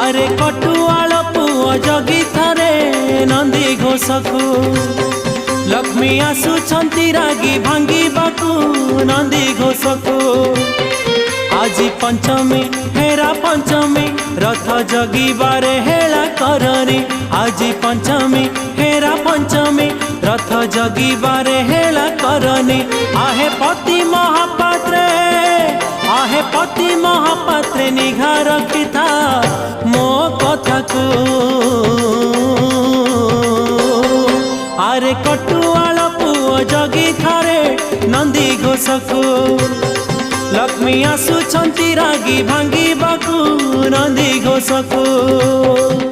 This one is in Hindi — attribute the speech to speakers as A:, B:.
A: आरे कटुआल पुओ जगी थरे नंदी घोषकू लक्ष्मी आसुछंती रागी भांगी बाकू नंदी घोषकू आज पंचमी हेरा पंचमी रथ जगिबारे हेला करनी आज पंचमी हेरा पंचमी रथ जगिबारे हेला करनी आहे पति महापात्रे निघा रखी था मो कथा को आरे कटुआल पुओ जगी थारे नंदी घोषकू लक्ष्मी आसुछंती रागी भांगी बाकू नंदी घोषकू।